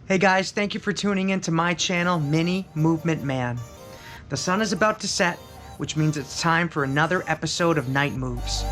Hey guys, thank you for tuning in to my channel, Mini Movement Man. The sun is about to set, which means it's time for another episode of Night Moves.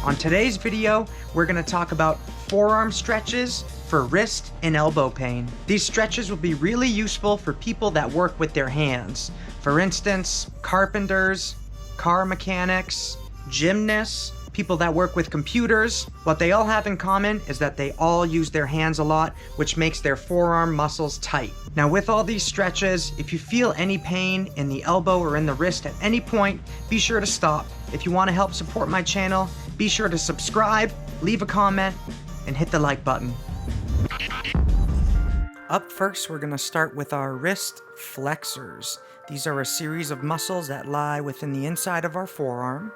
On today's video, we're going to talk about forearm stretches for wrist and elbow pain. These stretches will be really useful for people that work with their hands. For instance, carpenters, car mechanics, gymnasts, people that work with computers. What they all have in common is that they all use their hands a lot, which makes their forearm muscles tight. Now with all these stretches, if you feel any pain in the elbow or in the wrist at any point, be sure to stop. If you want to help support my channel, be sure to subscribe, leave a comment, and hit the like button. Up first, we're going to start with our wrist flexors. These are a series of muscles that lie within the inside of our forearm.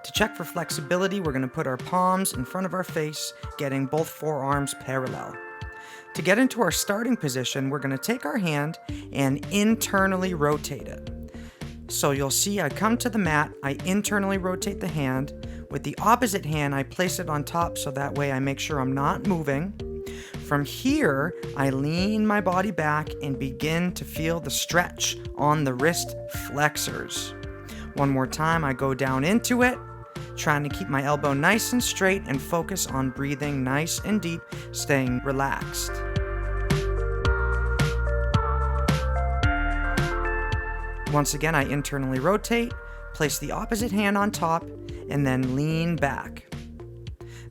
To check for flexibility, we're going to put our palms in front of our face, getting both forearms parallel. To get into our starting position, we're going to take our hand and internally rotate it. So you'll see I come to the mat, I internally rotate the hand. With the opposite hand, I place it on top so that way I make sure I'm not moving. From here, I lean my body back and begin to feel the stretch on the wrist flexors. One more time, I go down into it, trying to keep my elbow nice and straight and focus on breathing nice and deep, staying relaxed. Once again, I internally rotate, place the opposite hand on top, and then lean back.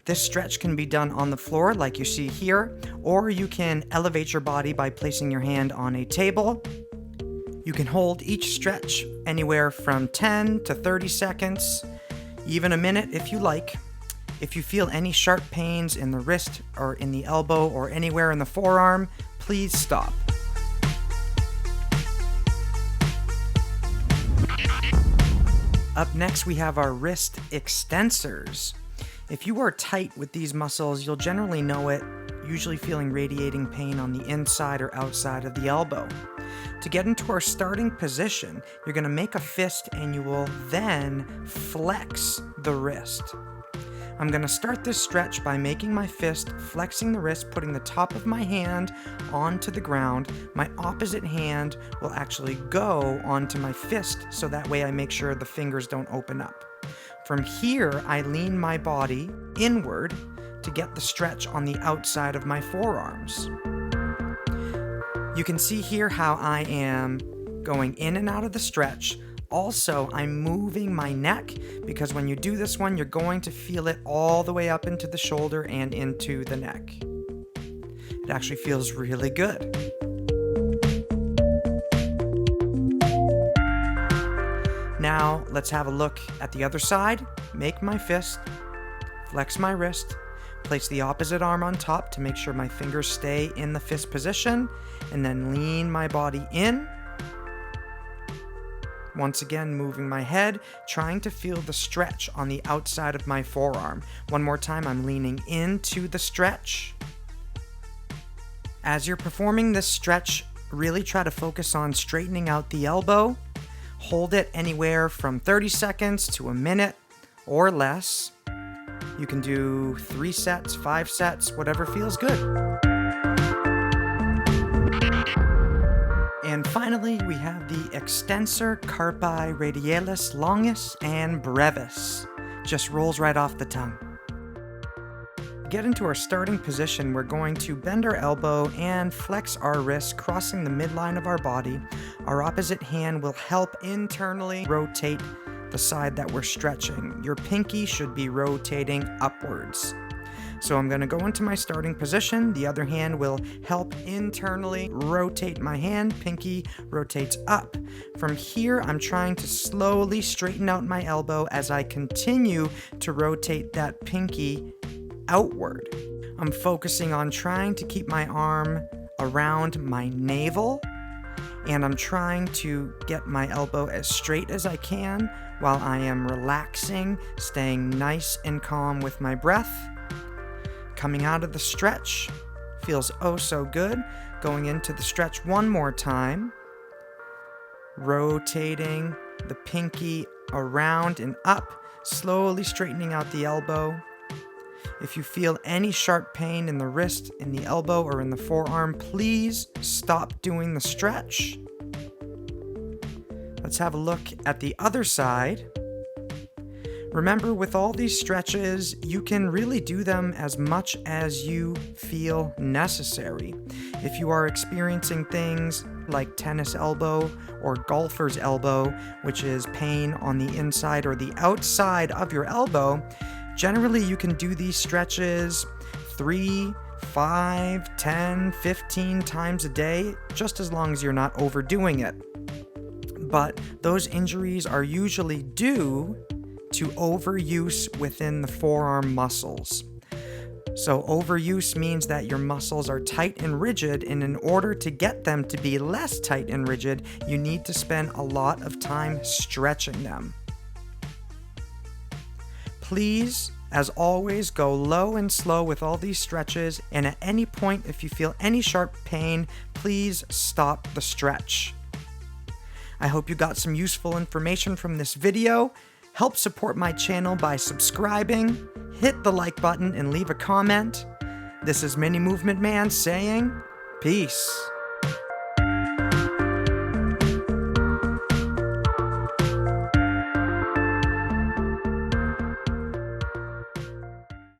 This stretch can be done on the floor like you see here, or you can elevate your body by placing your hand on a table. You can hold each stretch anywhere from 10 to 30 seconds, even a minute if you like. If you feel any sharp pains in the wrist or in the elbow or anywhere in the forearm, please stop. Up next, we have our wrist extensors. If you are tight with these muscles, you'll generally know it, usually feeling radiating pain on the inside or outside of the elbow. To get into our starting position, you're going to make a fist and you will then flex the wrist. I'm going to start this stretch by making my fist, flexing the wrist, putting the top of my hand onto the ground. My opposite hand will actually go onto my fist, so that way I make sure the fingers don't open up. From here, I lean my body inward to get the stretch on the outside of my forearms. You can see here how I am going in and out of the stretch. Also, I'm moving my neck, because when you do this one, you're going to feel it all the way up into the shoulder and into the neck. It actually feels really good. Now, let's have a look at the other side. Make my fist, flex my wrist, place the opposite arm on top to make sure my fingers stay in the fist position, and then lean my body in. Once again, moving my head, trying to feel the stretch on the outside of my forearm. One more time, I'm leaning into the stretch. As you're performing this stretch, really try to focus on straightening out the elbow. Hold it anywhere from 30 seconds to a minute or less. You can do 3 sets, 5 sets, whatever feels good. And finally, we have the extensor, Carpi, radialis, longus, and brevis. Just rolls right off the tongue. To get into our starting position, we're going to bend our elbow and flex our wrist, crossing the midline of our body. Our opposite hand will help internally rotate the side that we're stretching. Your pinky should be rotating upwards. So I'm going to go into my starting position. The other hand will help internally rotate my hand. Pinky rotates up. From here, I'm trying to slowly straighten out my elbow as I continue to rotate that pinky outward. I'm focusing on trying to keep my arm around my navel and I'm trying to get my elbow as straight as I can while I am relaxing, staying nice and calm with my breath. Coming out of the stretch, feels oh so good. Going into the stretch one more time. Rotating the pinky around and up, slowly straightening out the elbow. If you feel any sharp pain in the wrist, in the elbow, or in the forearm, please stop doing the stretch. Let's have a look at the other side. Remember, with all these stretches, you can really do them as much as you feel necessary. If you are experiencing things like tennis elbow or golfer's elbow, which is pain on the inside or the outside of your elbow, generally you can do these stretches 3, 5, 10, 15 times a day, just as long as you're not overdoing it. But those injuries are usually due to overuse within the forearm muscles. So overuse means that your muscles are tight and rigid, and in order to get them to be less tight and rigid, you need to spend a lot of time stretching them. Please, as always, go low and slow with all these stretches, and at any point, if you feel any sharp pain, please stop the stretch. I hope you got some useful information from this video. Help support my channel by subscribing, hit the like button, and leave a comment. This is Mini Movement Man saying, peace.